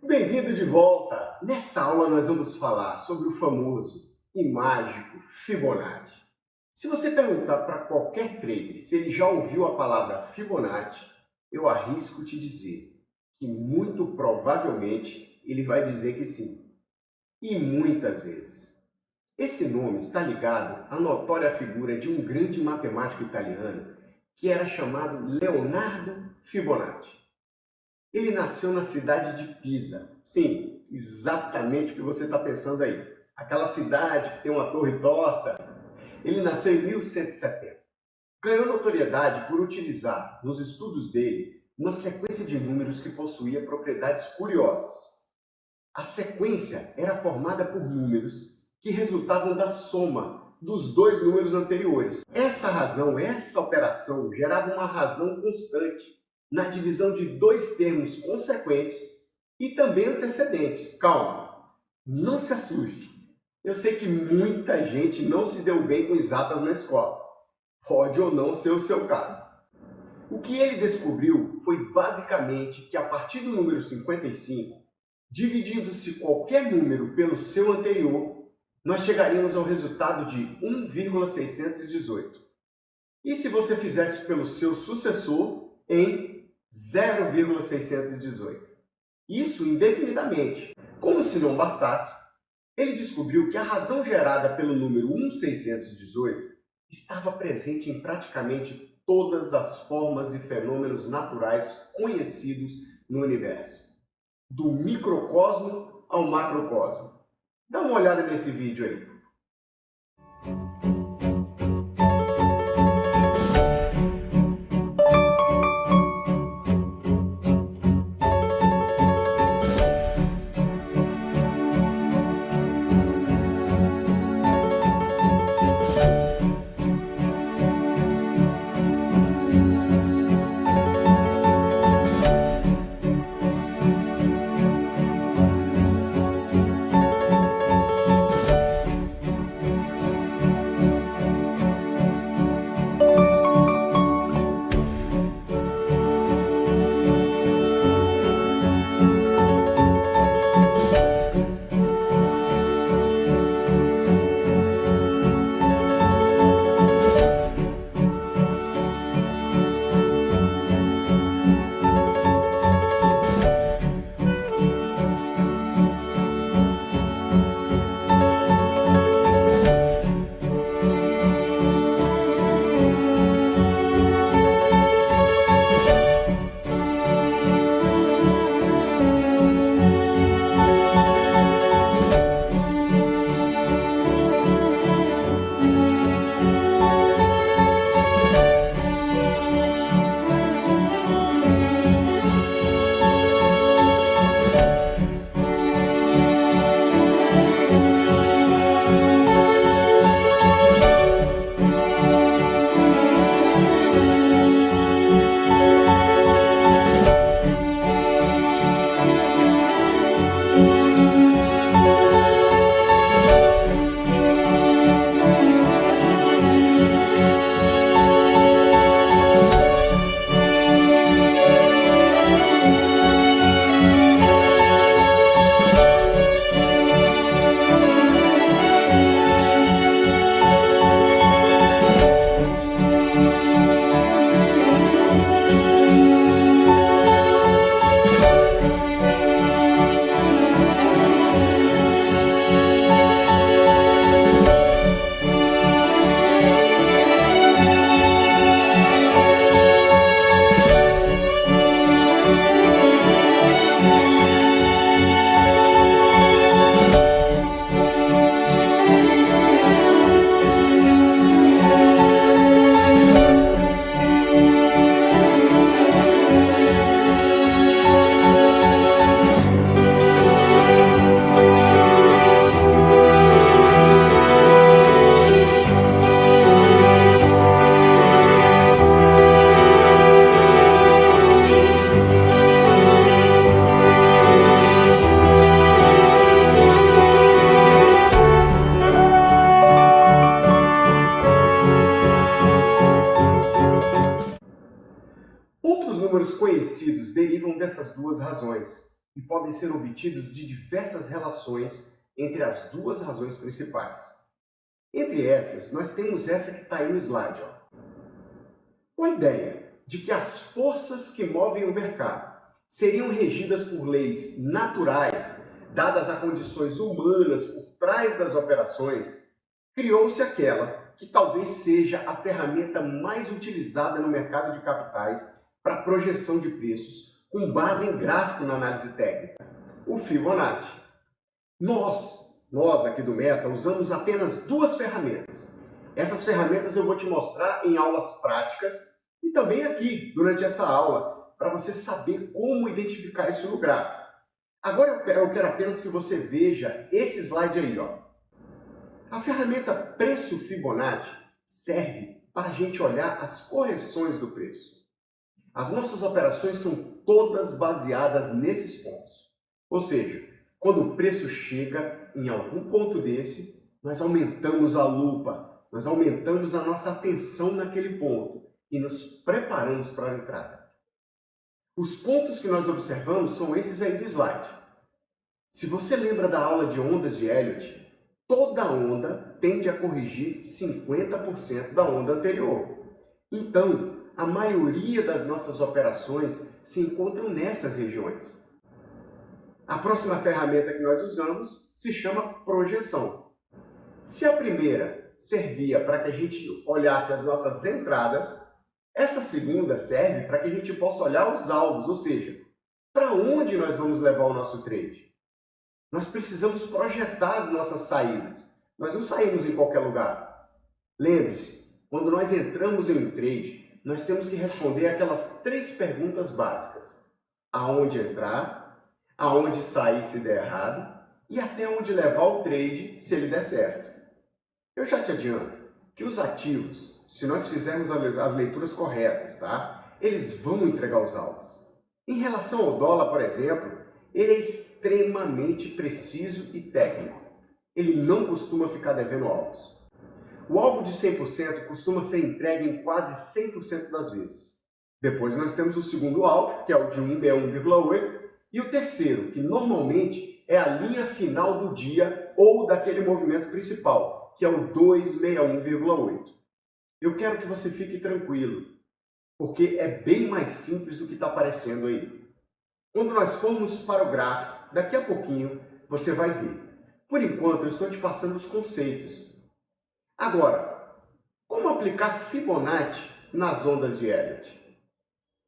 Bem-vindo de volta! Nessa aula nós vamos falar sobre o famoso e mágico Fibonacci. Se você perguntar para qualquer trader se ele já ouviu a palavra Fibonacci, eu arrisco te dizer que muito provavelmente ele vai dizer que sim. E muitas vezes. Esse nome está ligado à notória figura de um grande matemático italiano que era chamado Leonardo Fibonacci. Ele nasceu na cidade de Pisa. Sim, exatamente o que você está pensando aí. Aquela cidade que tem uma torre torta. Ele nasceu em 1170. Ganhou notoriedade por utilizar, nos estudos dele, uma sequência de números que possuía propriedades curiosas. A sequência era formada por números que resultavam da soma dos dois números anteriores. Essa operação gerava uma razão constante na divisão de dois termos consequentes e também antecedentes. Calma, não se assuste. Eu sei que muita gente não se deu bem com exatas na escola. Pode ou não ser o seu caso. O que ele descobriu foi basicamente que a partir do número 55, dividindo-se qualquer número pelo seu anterior, nós chegaríamos ao resultado de 1,618. E se você fizesse pelo seu sucessor em 0,618? Isso indefinidamente. Como se não bastasse, ele descobriu que a razão gerada pelo número 1,618 estava presente em praticamente todas as formas e fenômenos naturais conhecidos no universo, do microcosmo ao macrocosmo. Dá uma olhada nesse vídeo aí. e podem ser obtidos de diversas relações entre as duas razões principais. Entre essas, nós temos essa que está aí no slide, ó. Com a ideia de que as forças que movem o mercado seriam regidas por leis naturais, dadas a condições humanas por trás das operações, criou-se aquela que talvez seja a ferramenta mais utilizada no mercado de capitais para projeção de preços com base em gráfico na análise técnica, o Fibonacci. Nós aqui do Meta usamos apenas duas ferramentas. Essas ferramentas eu vou te mostrar em aulas práticas e também aqui, durante essa aula, para você saber como identificar isso no gráfico. Agora eu quero apenas que você veja esse slide aí, ó. A ferramenta Preço Fibonacci serve para a gente olhar as correções do preço. As nossas operações são todas baseadas nesses pontos. Ou seja, quando o preço chega em algum ponto desse, nós aumentamos a lupa, nós aumentamos a nossa atenção naquele ponto e nos preparamos para a entrada. Os pontos que nós observamos são esses aí do slide. Se você lembra da aula de ondas de Elliott, toda onda tende a corrigir 50% da onda anterior. Então, a maioria das nossas operações se encontram nessas regiões. A próxima ferramenta que nós usamos se chama projeção. Se a primeira servia para que a gente olhasse as nossas entradas, essa segunda serve para que a gente possa olhar os alvos, ou seja, para onde nós vamos levar o nosso trade. Nós precisamos projetar as nossas saídas. Nós não saímos em qualquer lugar. Lembre-se, quando nós entramos em um trade, nós temos que responder aquelas 3 perguntas básicas. Aonde entrar, aonde sair se der errado e até onde levar o trade se ele der certo. Eu já te adianto que os ativos, se nós fizermos as leituras corretas, tá? Eles vão entregar os alvos. Em relação ao dólar, por exemplo, ele é extremamente preciso e técnico. Ele não costuma ficar devendo alvos. O alvo de 100% costuma ser entregue em quase 100% das vezes. Depois nós temos o segundo alvo, que é o de 161,8, e o terceiro, que normalmente é a linha final do dia ou daquele movimento principal, que é o 261,8. Eu quero que você fique tranquilo, porque é bem mais simples do que está aparecendo aí. Quando nós formos para o gráfico, daqui a pouquinho você vai ver. Por enquanto, eu estou te passando os conceitos. Agora, como aplicar Fibonacci nas ondas de Elliott?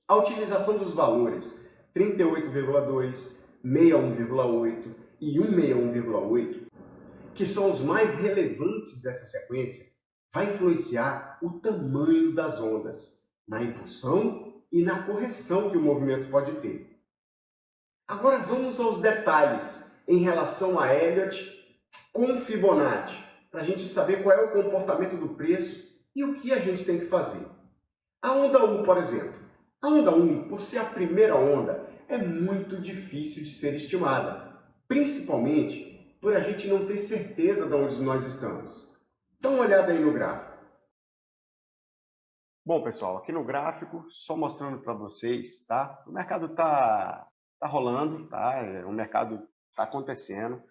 A utilização dos valores 38,2, 61,8 e 161,8, que são os mais relevantes dessa sequência, vai influenciar o tamanho das ondas, na impulsão e na correção que o movimento pode ter. Agora vamos aos detalhes em relação a Elliott com Fibonacci, para a gente saber qual é o comportamento do preço e o que a gente tem que fazer. A onda 1, por exemplo. A onda 1, por ser a primeira onda, é muito difícil de ser estimada, principalmente por a gente não ter certeza de onde nós estamos. Dá uma olhada aí no gráfico. Bom, pessoal, aqui no gráfico, só mostrando para vocês, tá? O mercado tá rolando, tá? O mercado está acontecendo.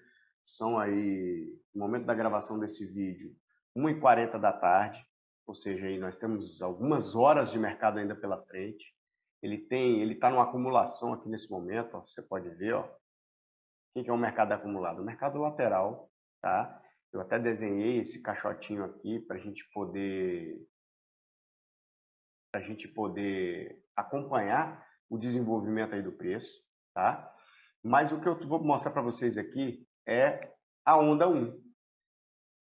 São aí, no momento da gravação desse vídeo, 1h40 da tarde, ou seja, aí nós temos algumas horas de mercado ainda pela frente. Ele está numa acumulação aqui nesse momento, ó, você pode ver, ó. O que é um mercado acumulado? O mercado lateral, tá? Eu até desenhei esse caixotinho aqui para a gente poder acompanhar o desenvolvimento aí do preço, tá? Mas o que eu vou mostrar para vocês aqui é a onda 1.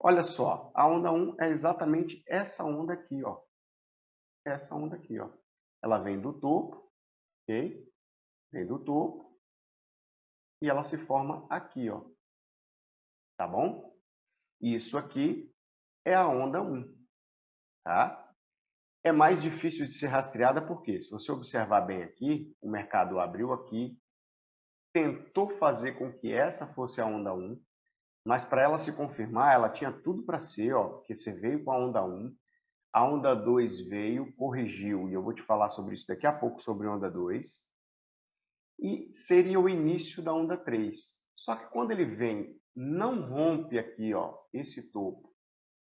Olha só, a onda 1 é exatamente essa onda aqui, ó. Essa onda aqui, ó. Ela vem do topo, ok? Vem do topo e ela se forma aqui, ó. Tá bom? Isso aqui é a onda 1, tá? É mais difícil de ser rastreada porque, se você observar bem aqui, o mercado abriu aqui, tentou fazer com que essa fosse a onda 1, mas para ela se confirmar, ela tinha tudo para ser, ó, porque você veio com a onda 1, a onda 2 veio, corrigiu, e eu vou te falar sobre isso daqui a pouco, sobre a onda 2, e seria o início da onda 3. Só que quando ele vem, não rompe aqui, ó, esse topo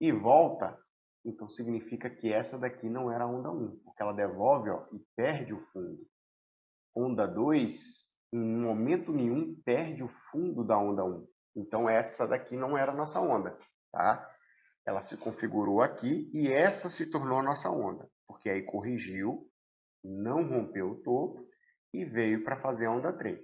e volta, então significa que essa daqui não era a onda 1, porque ela devolve, ó, e perde o fundo. Onda 2, em momento nenhum, perde o fundo da onda 1. Então essa daqui não era a nossa onda, tá? Ela se configurou aqui e essa se tornou a nossa onda, porque aí corrigiu, não rompeu o topo e veio para fazer a onda 3.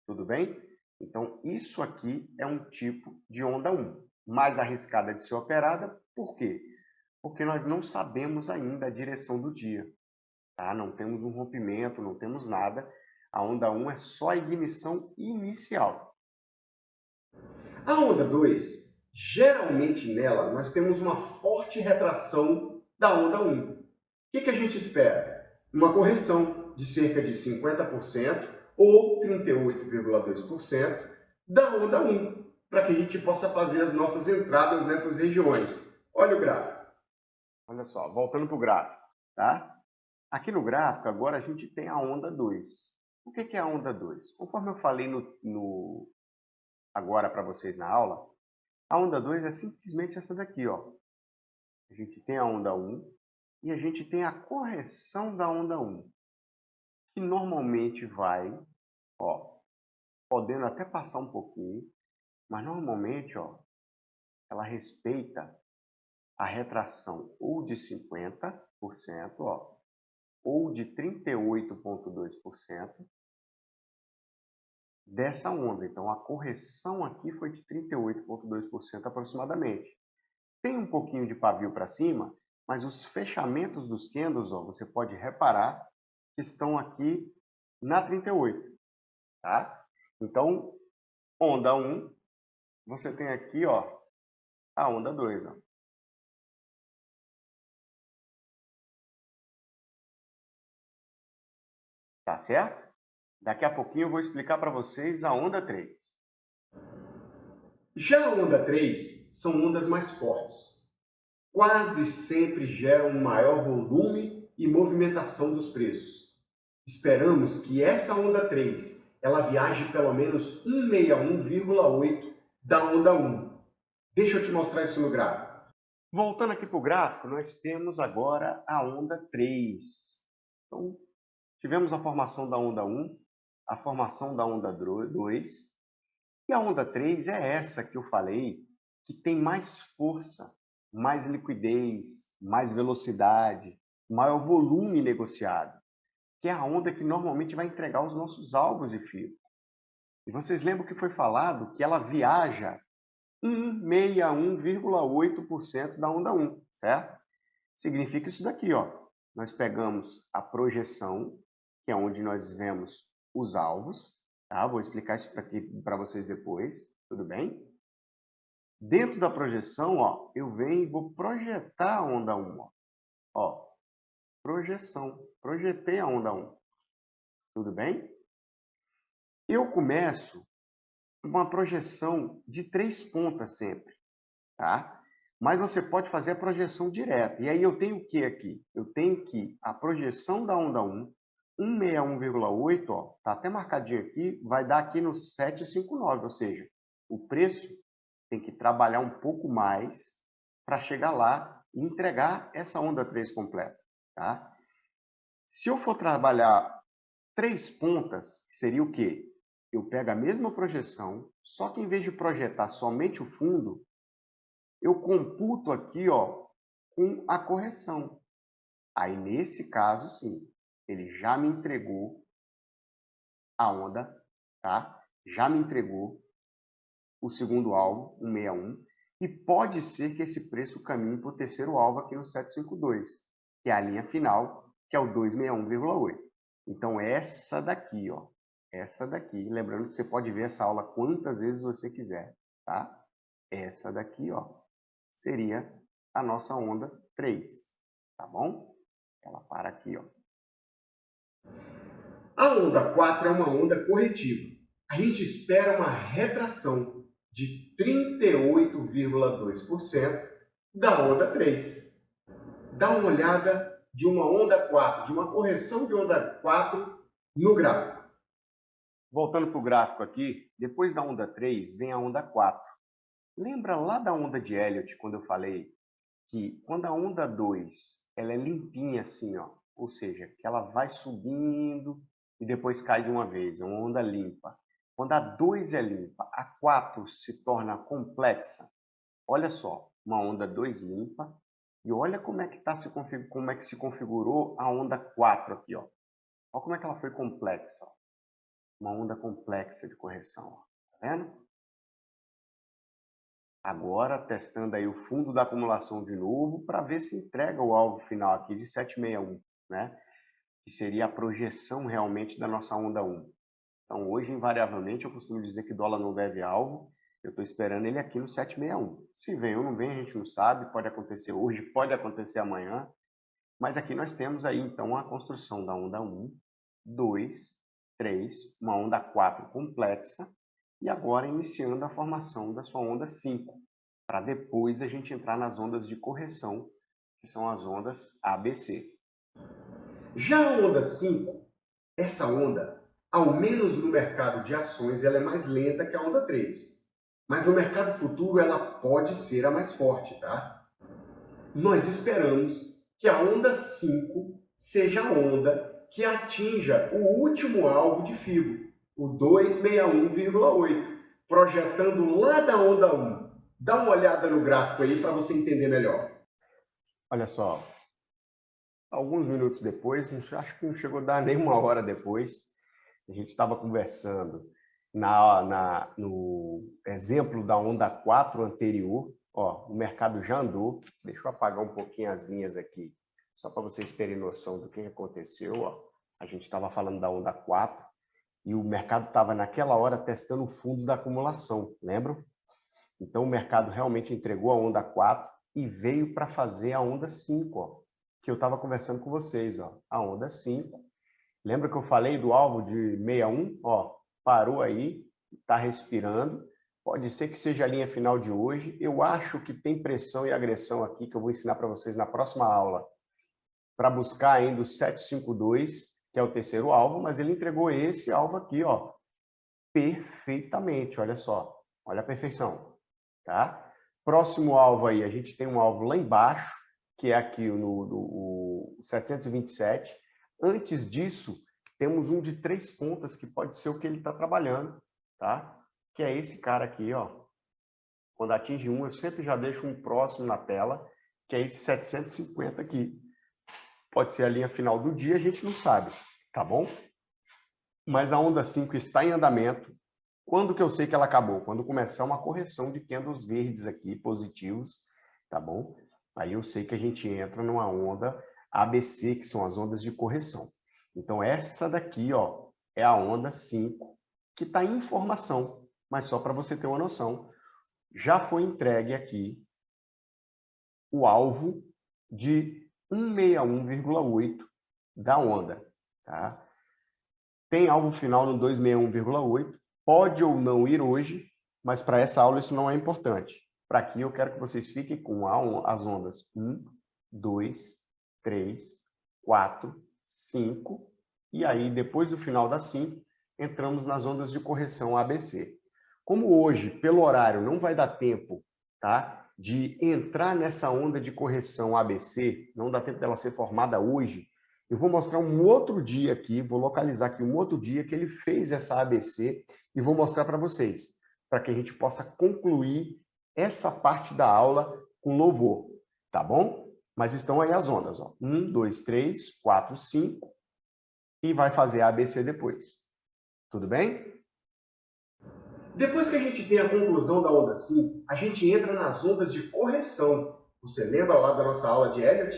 Tudo bem? Então, isso aqui é um tipo de onda 1, mais arriscada de ser operada. Por quê? Porque nós não sabemos ainda a direção do dia. Tá? Não temos um rompimento, não temos nada. A onda 1 é só a ignição inicial. A onda 2, geralmente nela, nós temos uma forte retração da onda 1. O que a gente espera? Uma correção de cerca de 50% ou 38,2% da onda 1, para que a gente possa fazer as nossas entradas nessas regiões. Olha o gráfico. Olha só, voltando para o gráfico. Tá? Aqui no gráfico, agora a gente tem a onda 2. O que é a onda 2? Conforme eu falei agora para vocês na aula, a onda 2 é simplesmente essa daqui, ó. A gente tem a onda 1 e a gente tem a correção da onda 1, que normalmente vai, ó, podendo até passar um pouquinho, mas normalmente, ó, ela respeita a retração ou de 50%, ó, ou de 38,2% dessa onda. Então, a correção aqui foi de 38,2% aproximadamente. Tem um pouquinho de pavio para cima, mas os fechamentos dos candles, ó, você pode reparar que estão aqui na 38, tá? Então, onda 1, você tem aqui, ó, a onda 2, ó. Tá certo? Daqui a pouquinho eu vou explicar para vocês a onda 3. Já a onda 3 são ondas mais fortes. Quase sempre geram um maior volume e movimentação dos preços. Esperamos que essa onda 3 ela viaje pelo menos 161,8 da onda 1. Deixa eu te mostrar isso no gráfico. Voltando aqui para o gráfico, nós temos agora a onda 3. Então, tivemos a formação da onda 1, a formação da onda 2, e a onda 3 é essa que eu falei, que tem mais força, mais liquidez, mais velocidade, maior volume negociado, que é a onda que normalmente vai entregar os nossos alvos de fio. E vocês lembram que foi falado que ela viaja 161,8% da onda 1, certo? Significa isso daqui, ó. Nós pegamos a projeção, que é onde nós vemos os alvos, tá? Vou explicar isso para vocês depois, tudo bem? Dentro da projeção, ó, eu venho e vou projetar a onda 1, ó. Ó, projeção, projetei a onda 1, tudo bem? Eu começo uma projeção de 3 pontas sempre, tá? Mas você pode fazer a projeção direta. E aí eu tenho o que aqui? Eu tenho que a projeção da onda 1, 161,8, ó, tá até marcadinho aqui, vai dar aqui no 759, ou seja, o preço tem que trabalhar um pouco mais para chegar lá e entregar essa onda 3 completa, tá? Se eu for trabalhar 3 pontas, seria o quê? Eu pego a mesma projeção, só que em vez de projetar somente o fundo, eu computo aqui, ó, com a correção. Aí, nesse caso, sim, ele já me entregou a onda, tá? Já me entregou o segundo alvo, 161, e pode ser que esse preço caminhe para o terceiro alvo aqui no 752, que é a linha final, que é o 261,8. Então, essa daqui, ó, essa daqui, lembrando que você pode ver essa aula quantas vezes você quiser, tá? Essa daqui, ó, seria a nossa onda 3, tá bom? Ela para aqui, ó. A onda 4 é uma onda corretiva. A gente espera uma retração de 38,2% da onda 3. Dá uma olhada de uma onda 4, de uma correção de onda 4 no gráfico. Voltando para o gráfico aqui, depois da onda 3 vem a onda 4. Lembra lá da onda de Elliott, quando eu falei que quando a onda 2 ela é limpinha assim, ó, ou seja, que ela vai subindo e depois cai de uma vez, é uma onda limpa. Quando a 2 é limpa, a 4 se torna complexa. Olha só, uma onda 2 limpa, e olha como é que como é que se configurou a onda 4 aqui, ó. Olha como é que ela foi complexa, ó. Uma onda complexa de correção, ó. Tá vendo? Agora, testando aí o fundo da acumulação de novo, para ver se entrega o alvo final aqui de 761, né? Que seria a projeção realmente da nossa onda 1. Então, hoje, invariavelmente, eu costumo dizer que dólar não deve alvo. Eu estou esperando ele aqui no 761. Se vem ou não vem, a gente não sabe. Pode acontecer hoje, pode acontecer amanhã. Mas aqui nós temos aí, então, a construção da onda 1, 2, 3, uma onda 4 complexa, e agora iniciando a formação da sua onda 5, para depois a gente entrar nas ondas de correção, que são as ondas ABC. Já a onda 5, essa onda, ao menos no mercado de ações, ela é mais lenta que a onda 3. Mas no mercado futuro ela pode ser a mais forte, tá? Nós esperamos que a onda 5 seja a onda que atinja o último alvo de FIBO, o 261,8, projetando lá da onda 1. Dá uma olhada no gráfico aí para você entender melhor. Olha só, alguns minutos depois, acho que não chegou a dar nem uma hora depois, a gente estava conversando no exemplo da onda 4 anterior. Ó, o mercado já andou. Deixa eu apagar um pouquinho as linhas aqui, só para vocês terem noção do que aconteceu. Ó. A gente estava falando da onda 4 e o mercado estava naquela hora testando o fundo da acumulação, lembram? Então o mercado realmente entregou a onda 4 e veio para fazer a onda 5, ó, que eu estava conversando com vocês. Ó, a onda 5. Lembra que eu falei do alvo de 61? Ó, parou aí, está respirando. Pode ser que seja a linha final de hoje. Eu acho que tem pressão e agressão aqui, que eu vou ensinar para vocês na próxima aula, para buscar ainda o 752, que é o terceiro alvo, mas ele entregou esse alvo aqui, ó, perfeitamente. Olha só, olha a perfeição, tá? Próximo alvo aí, a gente tem um alvo lá embaixo, que é aqui no 727. Antes disso, temos um de 3 pontas, que pode ser o que ele está trabalhando, tá? Que é esse cara aqui, ó. Quando atinge um, eu sempre já deixo um próximo na tela, que é esse 750 aqui. Pode ser a linha final do dia, a gente não sabe, tá bom? Mas a onda 5 está em andamento. Quando que eu sei que ela acabou? Quando começar uma correção de candles verdes aqui, positivos, tá bom? Aí eu sei que a gente entra numa onda ABC, que são as ondas de correção. Então, essa daqui, ó, é a onda 5, que está em formação, mas só para você ter uma noção, já foi entregue aqui o alvo de 161,8 da onda, tá? Tem alvo final no 261,8, pode ou não ir hoje, mas para essa aula isso não é importante. Para aqui eu quero que vocês fiquem com as ondas 1, 2, 3, 4, 5, e aí depois do final das 5, entramos nas ondas de correção ABC. Como hoje, pelo horário, não vai dar tempo, tá, de entrar nessa onda de correção ABC, não dá tempo dela ser formada hoje, eu vou mostrar um outro dia aqui, vou localizar aqui um outro dia que ele fez essa ABC e vou mostrar para vocês, para que a gente possa concluir essa parte da aula com louvor, tá bom? Mas estão aí as ondas, ó. 1, 2, 3, 4, 5 e vai fazer a ABC depois. Tudo bem? Depois que a gente tem a conclusão da onda 5, a gente entra nas ondas de correção. Você lembra lá da nossa aula de Elliott?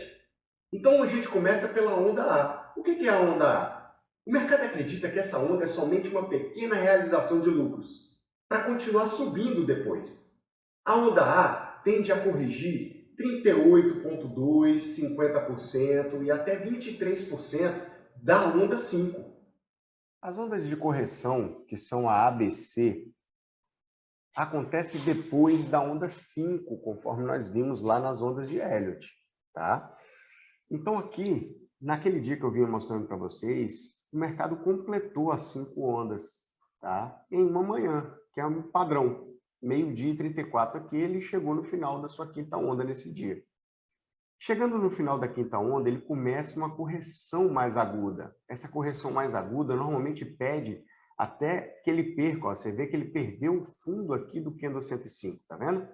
Então a gente começa pela onda A. O que é a onda A? O mercado acredita que essa onda é somente uma pequena realização de lucros, para continuar subindo depois. A onda A tende a corrigir 38,2%, 50% e até 23% da onda 5. As ondas de correção, que são a ABC, acontece depois da onda 5, conforme nós vimos lá nas ondas de Elliott, tá? Então aqui, naquele dia que eu vinha mostrando para vocês, o mercado completou as 5 ondas. tá? Em uma manhã, que é um padrão. Meio-dia e 34 aqui, ele chegou no final da sua quinta onda nesse dia. Chegando no final da quinta onda, ele começa uma correção mais aguda. Essa correção mais aguda normalmente pede até que ele perca. Ó, você vê que ele perdeu o fundo aqui do candle 105, tá vendo?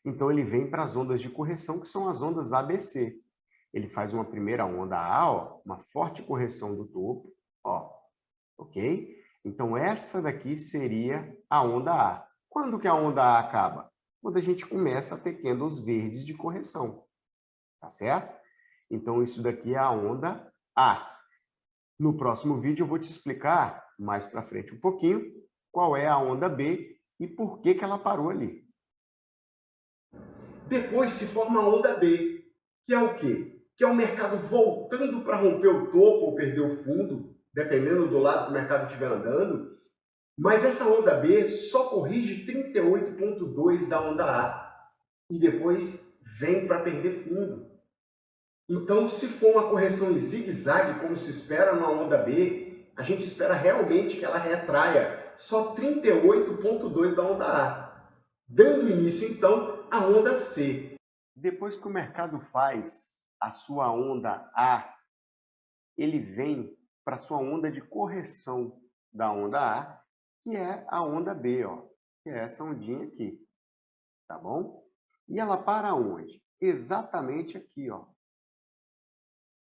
Então ele vem para as ondas de correção, que são as ondas ABC. Ele faz uma primeira onda A, ó, uma forte correção do topo, ó, ok? Então essa daqui seria a onda A. Quando que a onda A acaba? Quando a gente começa a ter candles verdes de correção. Tá certo? Então, isso daqui é a onda A. No próximo vídeo, eu vou te explicar, mais para frente um pouquinho, qual é a onda B e por que ela parou ali. Depois se forma a onda B, que é o quê? Que é o mercado voltando para romper o topo ou perder o fundo, dependendo do lado que o mercado estiver andando. Mas essa onda B só corrige 38,2 da onda A e depois vem para perder fundo. Então, se for uma correção em zigue-zague, como se espera numa onda B, a gente espera realmente que ela retraia só 38,2 da onda A, dando início, então, à onda C. Depois que o mercado faz a sua onda A, ele vem para a sua onda de correção da onda A, que é a onda B, ó, que é essa ondinha aqui, tá bom? E ela para onde? Exatamente aqui, ó.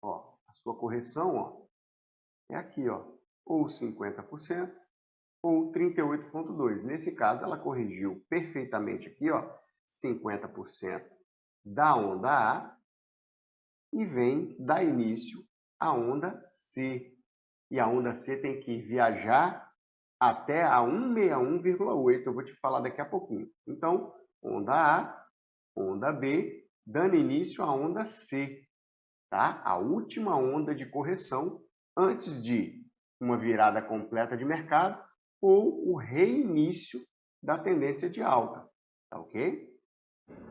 Ó, a sua correção, ó, é aqui, ó, ou 50% ou 38,2. Nesse caso, ela corrigiu perfeitamente aqui, ó, 50% da onda A e vem dar início à onda C. E a onda C tem que viajar até a 161,8. Eu vou te falar daqui a pouquinho. Então, onda A, onda B, dando início à onda C, tá? A última onda de correção antes de uma virada completa de mercado ou o reinício da tendência de alta, tá ok?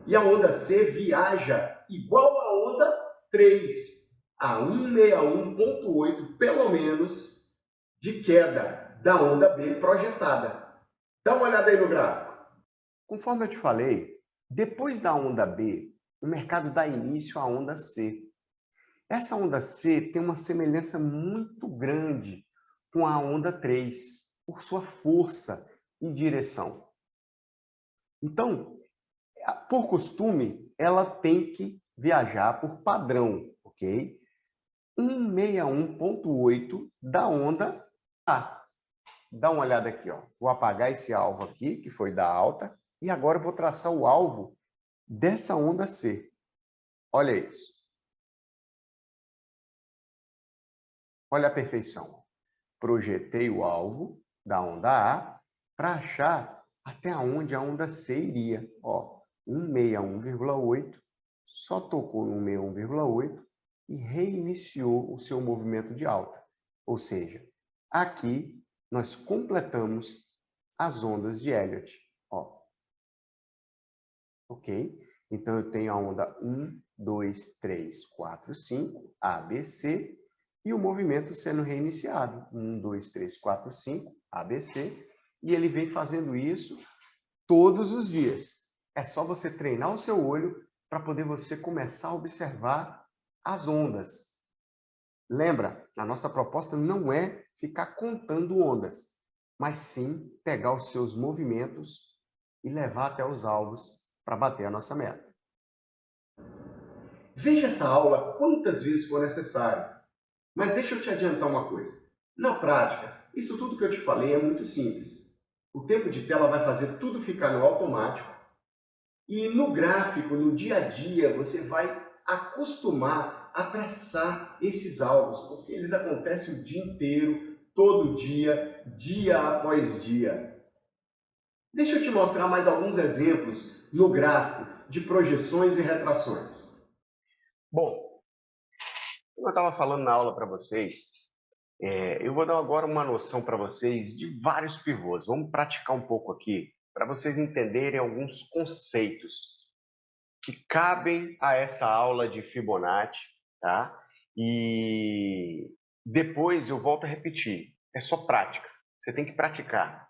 E a onda C viaja igual a onda 3, a 161,8 pelo menos de queda da onda B projetada. Dá uma olhada aí no gráfico. Conforme eu te falei, depois da onda B, o mercado dá início à onda C. Essa onda C tem uma semelhança muito grande com a onda 3, por sua força e direção. Então, por costume, ela tem que viajar por padrão, ok? 161,8 da onda A. Dá uma olhada aqui, ó. Vou apagar esse alvo aqui, que foi da alta, e agora eu vou traçar o alvo dessa onda C. Olha isso. Olha a perfeição. Projetei o alvo da onda A para achar até onde a onda C iria. Ó, 161,8, só tocou no 161,8 e reiniciou o seu movimento de alta. Ou seja, aqui nós completamos as ondas de Elliott. Ó. Ok? Então, eu tenho a onda 1, 2, 3, 4, 5, ABC, e o movimento sendo reiniciado. 1, 2, 3, 4, 5, ABC, e ele vem fazendo isso todos os dias. É só você treinar o seu olho para poder você começar a observar as ondas. Lembra, a nossa proposta não é ficar contando ondas, mas sim pegar os seus movimentos e levar até os alvos para bater a nossa meta. Veja essa aula quantas vezes for necessário. Mas deixa eu te adiantar uma coisa. Na prática, isso tudo que eu te falei é muito simples. O tempo de tela vai fazer tudo ficar no automático e no gráfico, no dia a dia, você vai acostumar a traçar esses alvos, porque eles acontecem o dia inteiro, todo dia, dia após dia. Deixa eu te mostrar mais alguns exemplos no gráfico de projeções e retrações. Bom, como eu estava falando na aula para vocês, eu vou dar agora uma noção para vocês de vários pivôs. Vamos praticar um pouco aqui para vocês entenderem alguns conceitos que cabem a essa aula de Fibonacci, tá? E depois eu volto a repetir, é só prática. Você tem que praticar.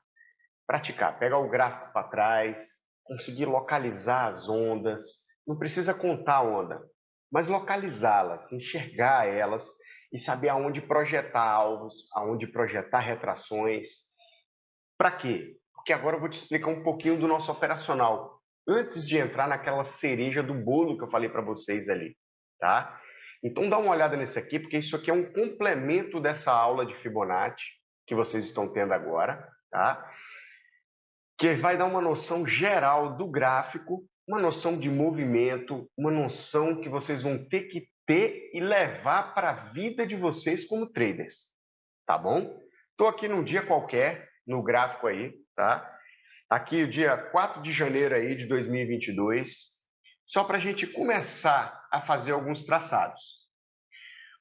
Praticar, pegar o gráfico para trás, conseguir localizar as ondas. Não precisa contar a onda, mas localizá-las, enxergar elas e saber aonde projetar alvos, aonde projetar retrações. Para quê? Porque agora eu vou te explicar um pouquinho do nosso operacional, antes de entrar naquela cereja do bolo que eu falei para vocês ali, tá? Então dá uma olhada nesse aqui, porque isso aqui é um complemento dessa aula de Fibonacci que vocês estão tendo agora, tá? Que vai dar uma noção geral do gráfico, uma noção de movimento, uma noção que vocês vão ter que ter e levar para a vida de vocês como traders, tá bom? Estou aqui num dia qualquer, no gráfico aí, tá? Aqui o dia 4 de janeiro aí de 2022, só para a gente começar a fazer alguns traçados.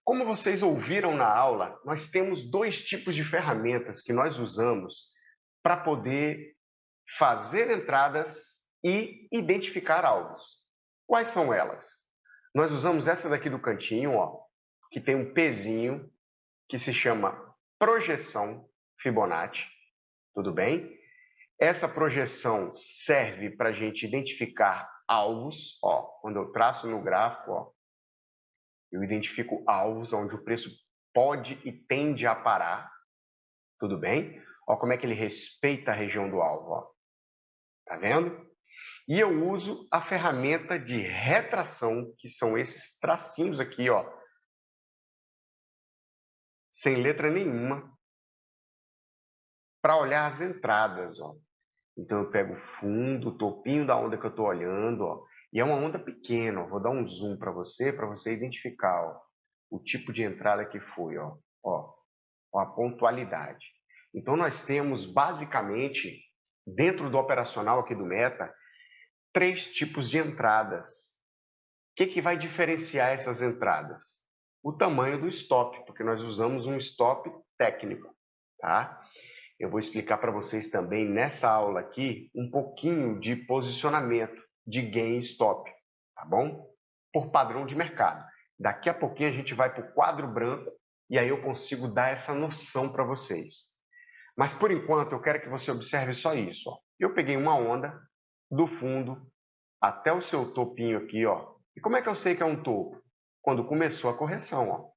Como vocês ouviram na aula, nós temos dois tipos de ferramentas que nós usamos para poder fazer entradas e identificar alvos. Quais são elas? Nós usamos essa daqui do cantinho, ó, que tem um pezinho, que se chama projeção Fibonacci, tudo bem? Essa projeção serve para a gente identificar alvos, ó, quando eu traço no gráfico, ó, eu identifico alvos onde o preço pode e tende a parar, tudo bem? Ó, como é que ele respeita a região do alvo, ó. Tá vendo? E eu uso a ferramenta de retração, que são esses tracinhos aqui, ó, sem letra nenhuma, para olhar as entradas, ó. Então eu pego o fundo, o topinho da onda que eu estou olhando, ó, e é uma onda pequena, ó. Vou dar um zoom para você identificar, ó, o tipo de entrada que foi, ó, a pontualidade. Então nós temos basicamente, dentro do operacional aqui do Meta, 3 tipos de entradas. O que vai diferenciar essas entradas? O tamanho do stop, porque nós usamos um stop técnico, tá? Eu vou explicar para vocês também nessa aula aqui um pouquinho de posicionamento de gain e stop, tá bom? Por padrão de mercado. Daqui a pouquinho a gente vai para o quadro branco e aí eu consigo dar essa noção para vocês. Mas por enquanto eu quero que você observe só isso, ó. Eu peguei uma onda do fundo até o seu topinho aqui, ó. E como é que eu sei que é um topo? Quando começou a correção, ó.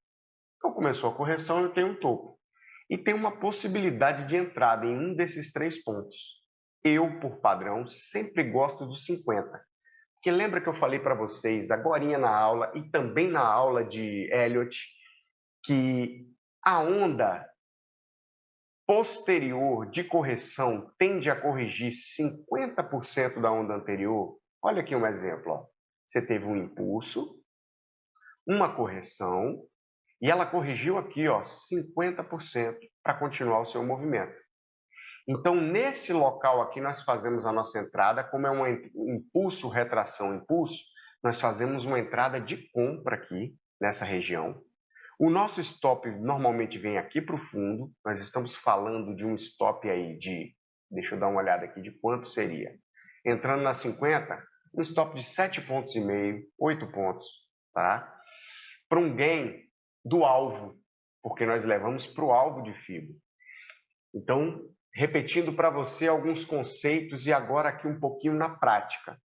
Então começou a correção, eu tenho um topo. E tem uma possibilidade de entrada em um desses 3 pontos. Eu, por padrão, sempre gosto dos 50. Porque lembra que eu falei para vocês, agorinha na aula e também na aula de Elliott, que a onda posterior de correção tende a corrigir 50% da onda anterior? Olha aqui um exemplo, ó. Você teve um impulso, uma correção, e ela corrigiu aqui, ó, 50% para continuar o seu movimento. Então, nesse local aqui, nós fazemos a nossa entrada, como é um impulso, retração, impulso, nós fazemos uma entrada de compra aqui, nessa região. O nosso stop normalmente vem aqui para o fundo, nós estamos falando de um stop aí de, deixa eu dar uma olhada aqui de quanto seria. Entrando na 50, um stop de 7,5 pontos, 8 pontos, tá? Para um gain do alvo, porque nós levamos para o alvo de FIBO. Então, repetindo para você alguns conceitos e agora aqui um pouquinho na prática.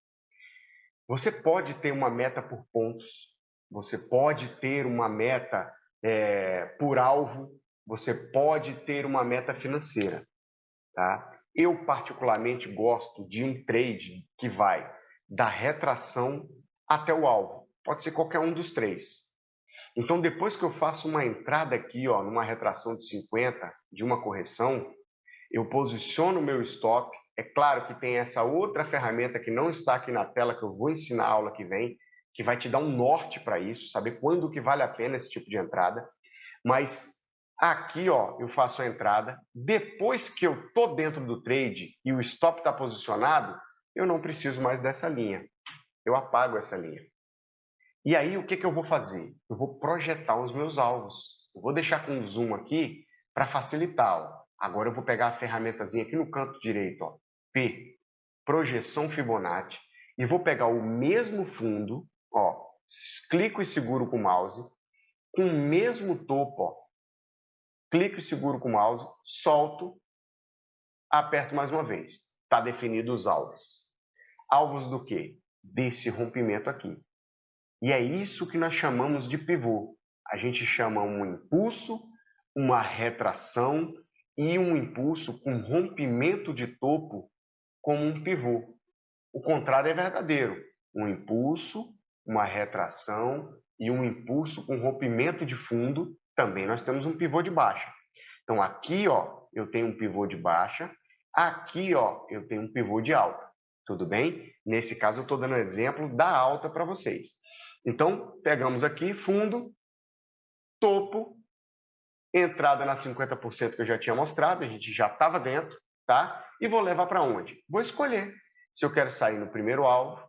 Você pode ter uma meta por pontos, você pode ter uma meta por alvo, você pode ter uma meta financeira, tá? Eu particularmente gosto de um trade que vai da retração até o alvo. Pode ser qualquer um dos 3. Então, depois que eu faço uma entrada aqui, ó, numa retração de 50, de uma correção, eu posiciono o meu stop. É claro que tem essa outra ferramenta que não está aqui na tela, que eu vou ensinar a aula que vem, que vai te dar um norte para isso, saber quando que vale a pena esse tipo de entrada. Mas aqui, ó, eu faço a entrada. Depois que eu estou dentro do trade e o stop está posicionado, eu não preciso mais dessa linha. Eu apago essa linha. E aí, o que eu vou fazer? Eu vou projetar os meus alvos. Eu vou deixar com um zoom aqui para facilitar. Ó. Agora eu vou pegar a ferramentazinha aqui no canto direito, ó, P, projeção Fibonacci, e vou pegar o mesmo fundo, ó, clico e seguro com o mouse, com o mesmo topo, ó, clico e seguro com o mouse, solto aperto mais uma vez. Está definido os alvos. Alvos do quê? Desse rompimento aqui. E é isso que nós chamamos de pivô. A gente chama um impulso, uma retração e um impulso com rompimento de topo como um pivô. O contrário é verdadeiro. Um impulso, uma retração e um impulso com rompimento de fundo, também nós temos um pivô de baixa. Então aqui, ó, eu tenho um pivô de baixa, aqui, ó, eu tenho um pivô de alta. Tudo bem? Nesse caso eu estou dando exemplo da alta para vocês. Então, pegamos aqui fundo, topo, entrada na 50% que eu já tinha mostrado, a gente já estava dentro, tá? E vou levar para onde? Vou escolher se eu quero sair no primeiro alvo,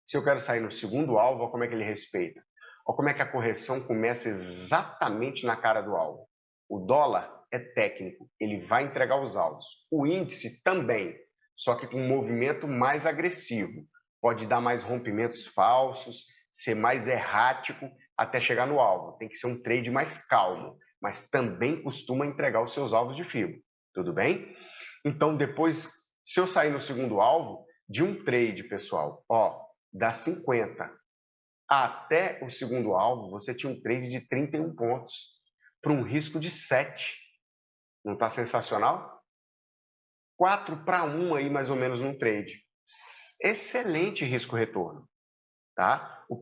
se eu quero sair no segundo alvo, olha como é que ele respeita. Olha como é que a correção começa exatamente na cara do alvo. O dólar é técnico, ele vai entregar os alvos. O índice também, só que com um movimento mais agressivo. Pode dar mais rompimentos falsos, ser mais errático até chegar no alvo. Tem que ser um trade mais calmo, mas também costuma entregar os seus alvos de fibra. Tudo bem? Então, depois, se eu sair no segundo alvo, de um trade, pessoal, ó, da 50 até o segundo alvo, você tinha um trade de 31 pontos para um risco de 7. Não está sensacional? 4 para 1 aí, mais ou menos, no trade. Excelente risco-retorno. Tá? O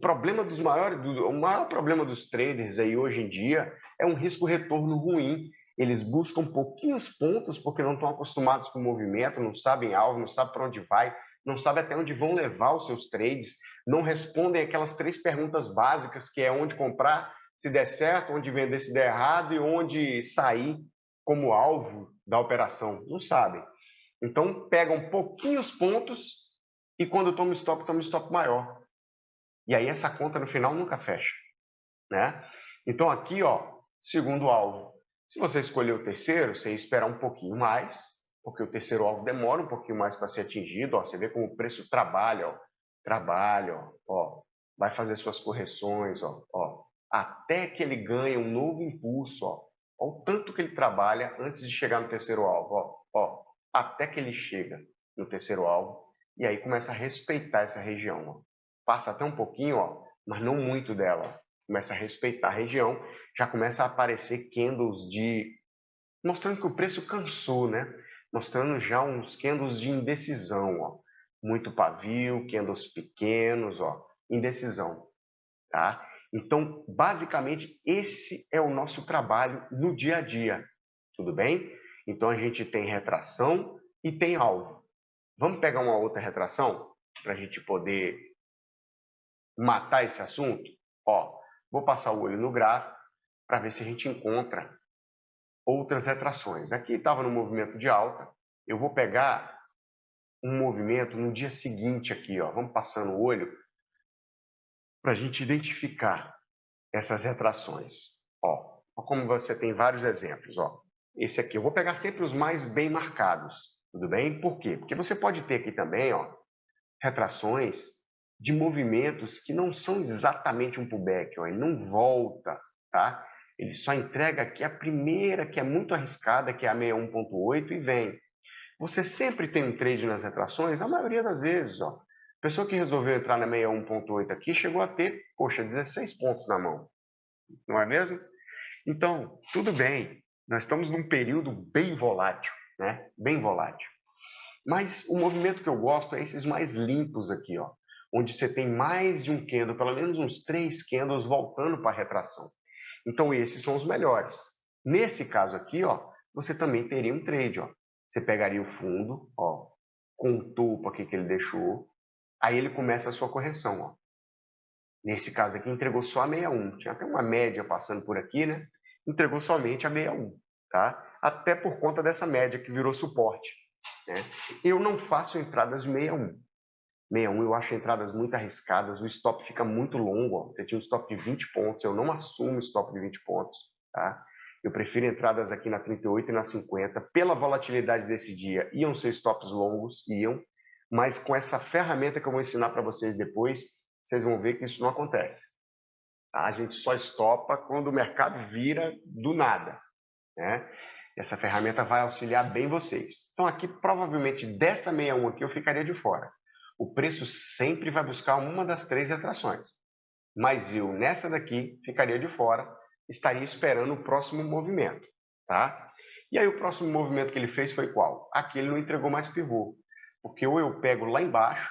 maior problema dos traders aí hoje em dia é um risco-retorno ruim. Eles buscam pouquinhos pontos porque não estão acostumados com o movimento, não sabem alvo, não sabem para onde vai, não sabem até onde vão levar os seus trades, não respondem aquelas 3 perguntas básicas, que é onde comprar se der certo, onde vender se der errado e onde sair como alvo da operação. Não sabem. Então, pegam pouquinhos pontos e quando toma stop maior. E aí essa conta no final nunca fecha, né? Então aqui, ó, segundo alvo. Se você escolher o terceiro, você ia esperar um pouquinho mais, porque o terceiro alvo demora um pouquinho mais para ser atingido, ó. Você vê como o preço trabalha, ó. Trabalha, ó. Vai fazer suas correções, ó. Até que ele ganhe um novo impulso, ó. Ó o tanto que ele trabalha antes de chegar no terceiro alvo, ó. Até que ele chega no terceiro alvo e aí começa a respeitar essa região, ó. Passa até um pouquinho, ó, mas não muito dela. Começa a respeitar a região, já começa a aparecer candles mostrando que o preço cansou, né? Mostrando já uns candles de indecisão, ó. Muito pavio, candles pequenos, ó, indecisão, tá? Então, basicamente, esse é o nosso trabalho no dia a dia, tudo bem? Então, a gente tem retração e tem alvo. Vamos pegar uma outra retração para a gente poder matar esse assunto? Ó, vou passar o olho no gráfico para ver se a gente encontra outras retrações. Aqui estava no movimento de alta, eu vou pegar um movimento no dia seguinte aqui, ó. Vamos passando o olho para a gente identificar essas retrações. Ó, como você tem vários exemplos, ó. Esse aqui, eu vou pegar sempre os mais bem marcados, tudo bem? Por quê? Porque você pode ter aqui também, ó, retrações de movimentos que não são exatamente um pullback, ó, ele não volta, tá? Ele só entrega aqui a primeira, que é muito arriscada, que é a 61.8 e vem. Você sempre tem um trade nas retrações, a maioria das vezes, ó. A pessoa que resolveu entrar na 61.8 aqui chegou a ter, poxa, 16 pontos na mão, não é mesmo? Então, tudo bem, nós estamos num período bem volátil, né? Bem volátil. Mas o movimento que eu gosto é esses mais limpos aqui, ó, onde você tem mais de um candle, pelo menos uns 3 candles voltando para a retração. Então esses são os melhores. Nesse caso aqui, ó, você também teria um trade, ó. Você pegaria o fundo, ó, com o topo aqui que ele deixou, aí ele começa a sua correção, ó. Nesse caso aqui entregou só a 61, tinha até uma média passando por aqui, né? Entregou somente a 61, tá? Até por conta dessa média que virou suporte, né? Eu não faço entradas de 61. 61 eu acho entradas muito arriscadas, o stop fica muito longo, ó. Você tinha um stop de 20 pontos, eu não assumo stop de 20 pontos, tá? Eu prefiro entradas aqui na 38 e na 50, pela volatilidade desse dia, iam ser stops longos, iam, mas com essa ferramenta que eu vou ensinar para vocês depois, vocês vão ver que isso não acontece, tá? A gente só estopa quando o mercado vira do nada, né? Essa ferramenta vai auxiliar bem vocês. Então aqui, provavelmente, dessa 61 aqui eu ficaria de fora. O preço sempre vai buscar uma das 3 retrações. Mas eu, nessa daqui, ficaria de fora, estaria esperando o próximo movimento, tá? E aí o próximo movimento que ele fez foi qual? Aqui ele não entregou mais pivô, porque ou eu pego lá embaixo,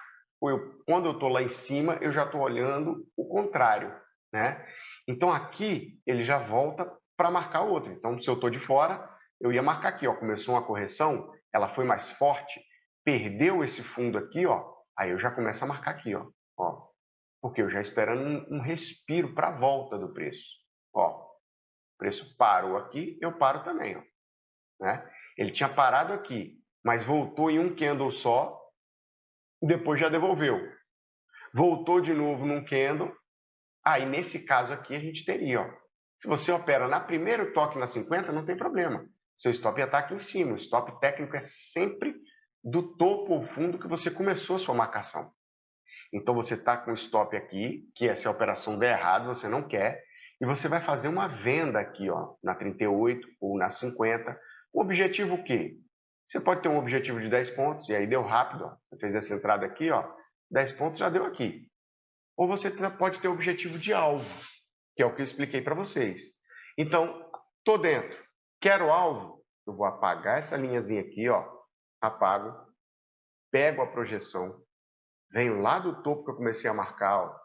quando eu estou lá em cima, eu já estou olhando o contrário, né? Então aqui ele já volta para marcar outro. Então se eu estou de fora, eu ia marcar aqui, ó, começou uma correção, ela foi mais forte, perdeu esse fundo aqui, ó, aí eu já começo a marcar aqui, ó, porque eu já esperando um respiro para a volta do preço. Ó, o preço parou aqui, eu paro também, ó, né? Ele tinha parado aqui, mas voltou em um candle só, depois já devolveu. Voltou de novo num candle, aí nesse caso aqui a gente teria, ó, se você opera na primeiro toque na 50, não tem problema. Seu stop ia estar aqui em cima. O stop técnico é sempre do topo ao fundo que você começou a sua marcação. Então você está com o stop aqui, que se a operação der errado, você não quer, e você vai fazer uma venda aqui, ó, na 38 ou na 50. O objetivo o quê? Você pode ter um objetivo de 10 pontos, e aí deu rápido, ó. Você fez essa entrada aqui, ó, 10 pontos já deu aqui. Ou você pode ter o objetivo de alvo, que é o que eu expliquei para vocês. Então, tô dentro, quero alvo, eu vou apagar essa linhazinha aqui, ó, apago, pego a projeção, venho lá do topo que eu comecei a marcar, ó,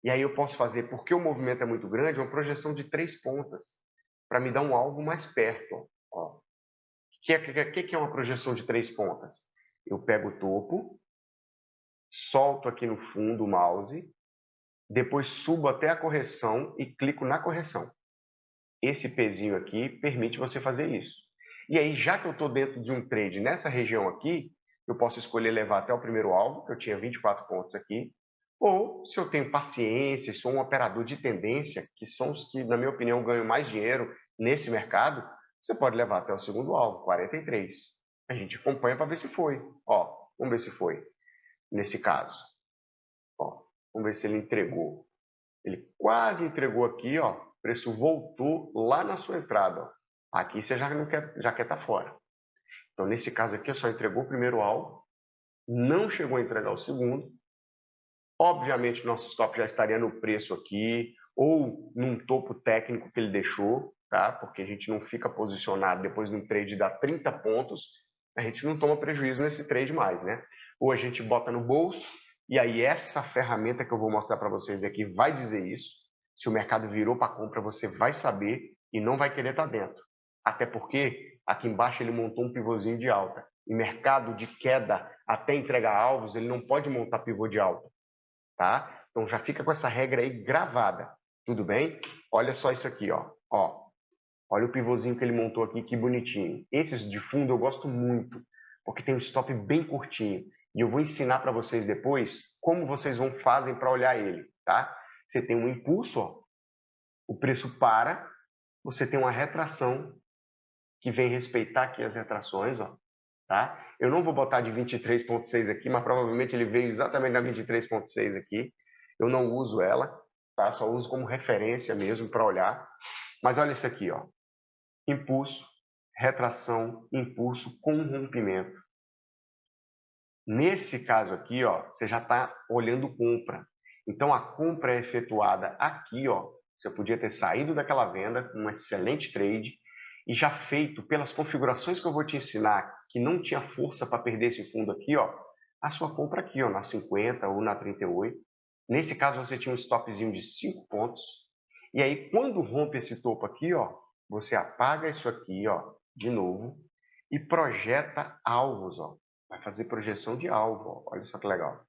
e aí eu posso fazer, porque o movimento é muito grande, uma projeção de 3 pontas, para me dar um alvo mais perto. Ó. O que é uma projeção de 3 pontas? Eu pego o topo, solto aqui no fundo o mouse, depois subo até a correção e clico na correção. Esse pezinho aqui permite você fazer isso. E aí, já que eu estou dentro de um trade nessa região aqui, eu posso escolher levar até o primeiro alvo, que eu tinha 24 pontos aqui, ou se eu tenho paciência, sou um operador de tendência, que são os que, na minha opinião, ganham mais dinheiro nesse mercado, você pode levar até o segundo alvo, 43. A gente acompanha para ver se foi. Ó, vamos ver se foi, nesse caso. Ó, vamos ver se ele entregou. Ele quase entregou aqui, ó. O preço voltou lá na sua entrada. Ó. Aqui você já quer estar fora. Então, nesse caso aqui, só entregou o primeiro alvo, não chegou a entregar o segundo. Obviamente, nosso stop já estaria no preço aqui, ou num topo técnico que ele deixou, tá? Porque a gente não fica posicionado depois de um trade dar 30 pontos, a gente não toma prejuízo nesse trade mais, né? Ou a gente bota no bolso, e aí essa ferramenta que eu vou mostrar para vocês aqui vai dizer isso. Se o mercado virou para compra, você vai saber e não vai querer estar dentro. Até porque aqui embaixo ele montou um pivôzinho de alta. Em mercado de queda até entregar alvos, ele não pode montar pivô de alta. Tá? Então já fica com essa regra aí gravada, tudo bem? Olha só isso aqui, ó. Olha o pivôzinho que ele montou aqui, que bonitinho. Esses de fundo eu gosto muito, porque tem um stop bem curtinho. E eu vou ensinar para vocês depois como vocês fazem para olhar ele, tá? Você tem um impulso, ó, o preço para, você tem uma retração que vem respeitar aqui as retrações, ó, tá? Eu não vou botar de 23.6 aqui, mas provavelmente ele veio exatamente na 23.6 aqui. Eu não uso ela, tá? Só uso como referência mesmo para olhar. Mas olha isso aqui, ó. Impulso, retração, impulso com rompimento. Nesse caso aqui, ó, você já está olhando compra. Então a compra é efetuada aqui, ó. Você podia ter saído daquela venda, um excelente trade, e já feito pelas configurações que eu vou te ensinar, que não tinha força para perder esse fundo aqui, ó, a sua compra aqui, ó, na 50 ou na 38. Nesse caso você tinha um stopzinho de 5 pontos. E aí quando rompe esse topo aqui, ó, você apaga isso aqui, ó, de novo e projeta alvos, ó. Vai fazer projeção de alvo, ó. Olha só que legal.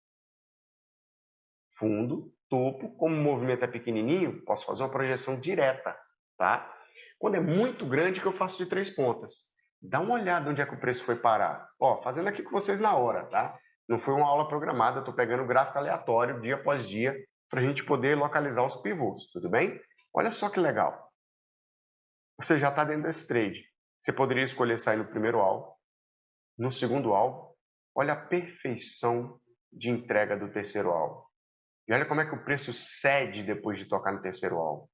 Fundo, topo, como o movimento é pequenininho, posso fazer uma projeção direta, tá? Quando é muito grande, que eu faço de 3 pontas. Dá uma olhada onde é que o preço foi parar. Ó, fazendo aqui com vocês na hora, tá? Não foi uma aula programada, estou pegando gráfico aleatório, dia após dia, para a gente poder localizar os pivôs, tudo bem? Olha só que legal. Você já está dentro desse trade. Você poderia escolher sair no primeiro alvo, no segundo alvo. Olha a perfeição de entrega do terceiro alvo. E olha como é que o preço cede depois de tocar no terceiro alvo.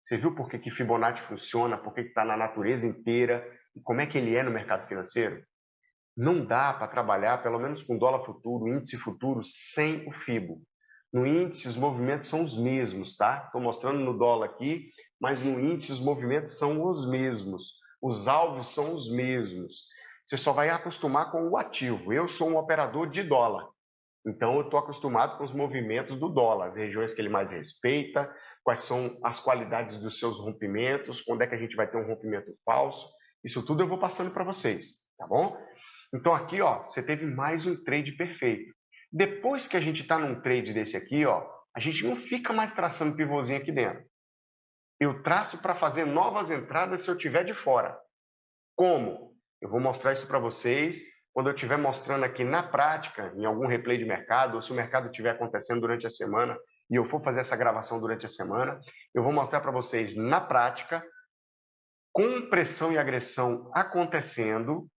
Você viu por que Fibonacci funciona? Por que está na natureza inteira? como é que ele é no mercado financeiro, não dá para trabalhar, pelo menos com dólar futuro, índice futuro, sem o FIBO. No índice, os movimentos são os mesmos, tá? Estou mostrando no dólar aqui, mas no índice os movimentos são os mesmos. Os alvos são os mesmos. Você só vai acostumar com o ativo. Eu sou um operador de dólar. Então, eu estou acostumado com os movimentos do dólar, as regiões que ele mais respeita, quais são as qualidades dos seus rompimentos, quando é que a gente vai ter um rompimento falso. Isso tudo eu vou passando para vocês, tá bom? Então, aqui, ó, você teve mais um trade perfeito. Depois que a gente está num trade desse aqui, ó, a gente não fica mais traçando pivôzinho aqui dentro. Eu traço para fazer novas entradas se eu tiver de fora. Como? Eu vou mostrar isso para vocês quando eu estiver mostrando aqui na prática, em algum replay de mercado, ou se o mercado estiver acontecendo durante a semana e eu for fazer essa gravação durante a semana, eu vou mostrar para vocês na prática, com pressão e agressão acontecendo,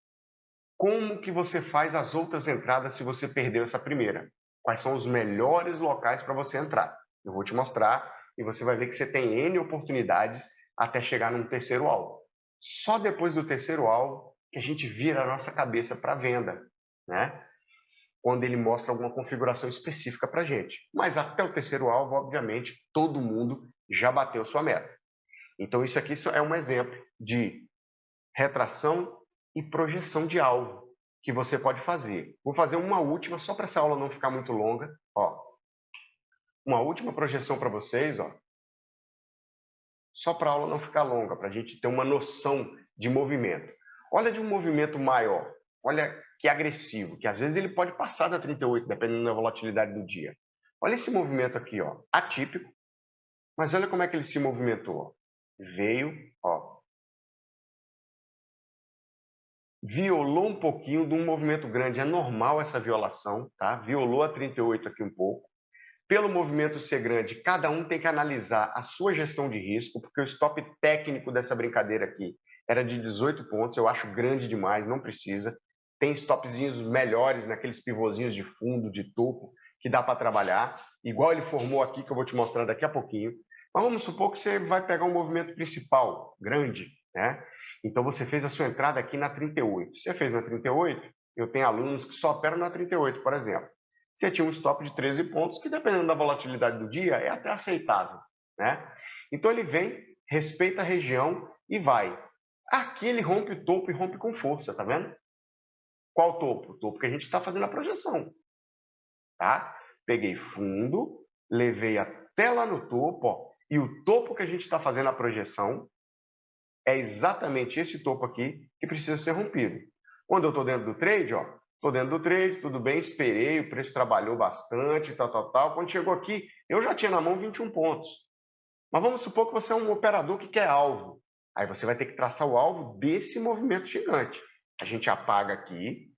como que você faz as outras entradas se você perdeu essa primeira. Quais são os melhores locais para você entrar. Eu vou te mostrar e você vai ver que você tem N oportunidades até chegar num terceiro alvo. Só depois do terceiro alvo que a gente vira a nossa cabeça para venda, né? Quando ele mostra alguma configuração específica para a gente. Mas até o terceiro alvo, obviamente, todo mundo já bateu sua meta. Então isso aqui é um exemplo de retração e projeção de alvo que você pode fazer. Vou fazer uma última, só para essa aula não ficar muito longa. Ó, uma última projeção para vocês, ó, só para a aula não ficar longa, para a gente ter uma noção de movimento. Olha de um movimento maior, olha que agressivo, que às vezes ele pode passar da 38, dependendo da volatilidade do dia. Olha esse movimento aqui, ó, atípico, mas olha como é que ele se movimentou. Veio, ó, violou um pouquinho de um movimento grande, é normal essa violação, tá? Violou a 38 aqui um pouco. Pelo movimento ser grande, cada um tem que analisar a sua gestão de risco, porque o stop técnico dessa brincadeira aqui era de 18 pontos, eu acho grande demais, não precisa. Tem stopzinhos melhores naqueles pivôzinhos de fundo, de topo, que dá para trabalhar, igual ele formou aqui, que eu vou te mostrar daqui a pouquinho. Mas vamos supor que você vai pegar um movimento principal, grande, né? Então você fez a sua entrada aqui na 38. Você fez na 38, eu tenho alunos que só operam na 38, por exemplo. Você tinha um stop de 13 pontos, que dependendo da volatilidade do dia, é até aceitável, né? Então ele vem, respeita a região e vai. Aqui ele rompe o topo e rompe com força, tá vendo? Qual topo? O topo que a gente está fazendo a projeção, tá? Peguei fundo, levei até lá no topo, ó, e o topo que a gente está fazendo a projeção é exatamente esse topo aqui que precisa ser rompido. Quando eu estou dentro do trade, ó, estou dentro do trade, tudo bem, esperei, o preço trabalhou bastante, tal. Quando chegou aqui, eu já tinha na mão 21 pontos. Mas vamos supor que você é um operador que quer alvo. Aí você vai ter que traçar o alvo desse movimento gigante. A gente apaga aqui,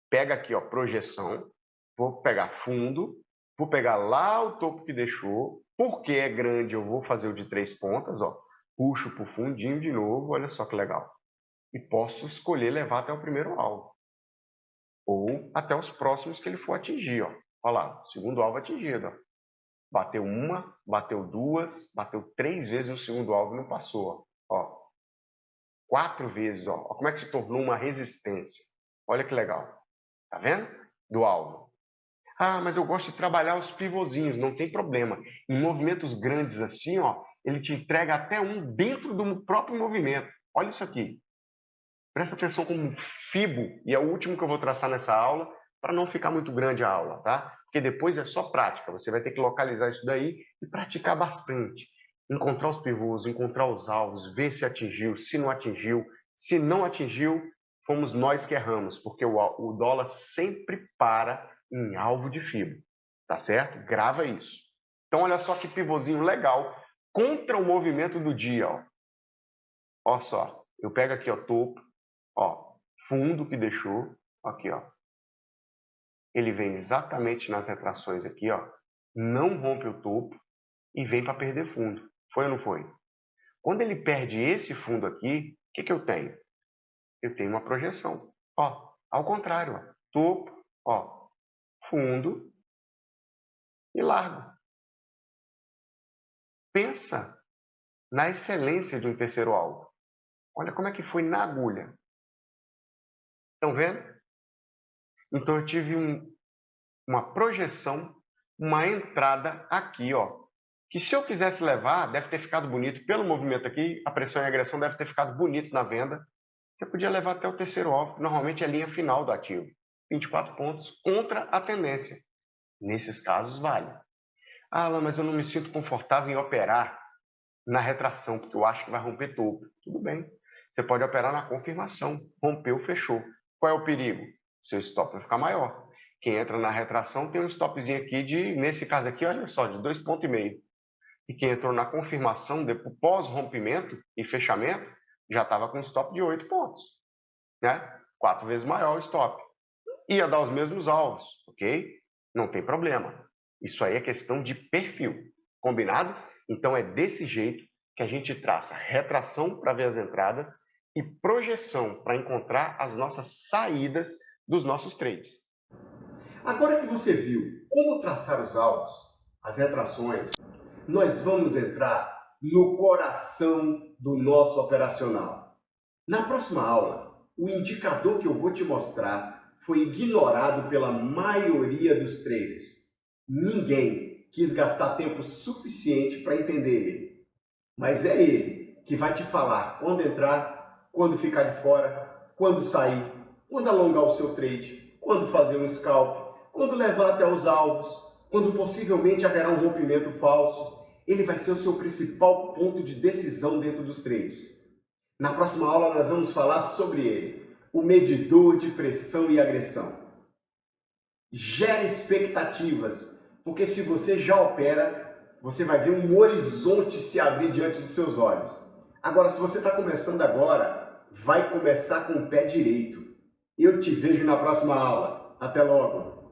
pega aqui, ó, projeção, vou pegar fundo, vou pegar lá o topo que deixou, porque é grande, eu vou fazer o de 3 pontas, ó, puxo para o fundinho de novo, olha só que legal. E posso escolher levar até o primeiro alvo. Ou até os próximos que ele for atingir, ó. Olha lá, segundo alvo atingido, ó. Bateu uma, bateu duas, bateu 3 vezes no segundo alvo e não passou, ó. 4 vezes, ó. Ó como é que se tornou uma resistência. Olha que legal. Tá vendo? Do alvo. Ah, mas eu gosto de trabalhar os pivôzinhos, não tem problema. Em movimentos grandes assim, ó, ele te entrega até um dentro do próprio movimento. Olha isso aqui. Presta atenção como FIBO, e é o último que eu vou traçar nessa aula, para não ficar muito grande a aula, tá? Porque depois é só prática, você vai ter que localizar isso daí e praticar bastante. Encontrar os pivôs, encontrar os alvos, ver se atingiu, se não atingiu. Se não atingiu, fomos nós que erramos, porque o dólar sempre para em alvo de FIBO, tá certo? Grava isso. Então olha só que pivôzinho legal contra o movimento do dia, ó. Ó só, eu pego aqui, ó, topo, ó, fundo que deixou, aqui, ó. Ele vem exatamente nas retrações aqui, ó. Não rompe o topo e vem para perder fundo. Foi ou não foi? Quando ele perde esse fundo aqui, o que que eu tenho? Eu tenho uma projeção. Ó, ao contrário, ó. Topo, ó, fundo e largo. Pensa na excelência de um terceiro alvo. Olha como é que foi na agulha. Estão vendo? Então eu tive uma projeção, uma entrada aqui, ó. Que se eu quisesse levar, deve ter ficado bonito. Pelo movimento aqui, a pressão e a agressão deve ter ficado bonito na venda. Você podia levar até o terceiro alvo, que normalmente é a linha final do ativo. 24 pontos contra a tendência. Nesses casos, vale. Ah, Alan, mas eu não me sinto confortável em operar na retração, porque eu acho que vai romper topo. Tudo bem. Você pode operar na confirmação. Rompeu, fechou. Qual é o perigo? Seu stop vai ficar maior. Quem entra na retração tem um stopzinho aqui nesse caso aqui, olha só, de 2,5 pontos. E quem entrou na confirmação, depois pós-rompimento e fechamento, já estava com um stop de 8 pontos. Né? 4 vezes maior o stop. Ia dar os mesmos alvos, ok? Não tem problema. Isso aí é questão de perfil. Combinado? Então é desse jeito que a gente traça retração para ver as entradas e projeção para encontrar as nossas saídas dos nossos trades. Agora que você viu como traçar os alvos, as retrações, nós vamos entrar no coração do nosso operacional. Na próxima aula, o indicador que eu vou te mostrar foi ignorado pela maioria dos traders. Ninguém quis gastar tempo suficiente para entender ele. Mas é ele que vai te falar quando entrar, quando ficar de fora, quando sair, quando alongar o seu trade, quando fazer um scalp, quando levar até os alvos, quando possivelmente haverá um rompimento falso. Ele vai ser o seu principal ponto de decisão dentro dos trades. Na próxima aula nós vamos falar sobre ele, o medidor de pressão e agressão. Gere expectativas, porque se você já opera, você vai ver um horizonte se abrir diante dos seus olhos. Agora, se você está começando agora, vai começar com o pé direito. Eu te vejo na próxima aula. Até logo!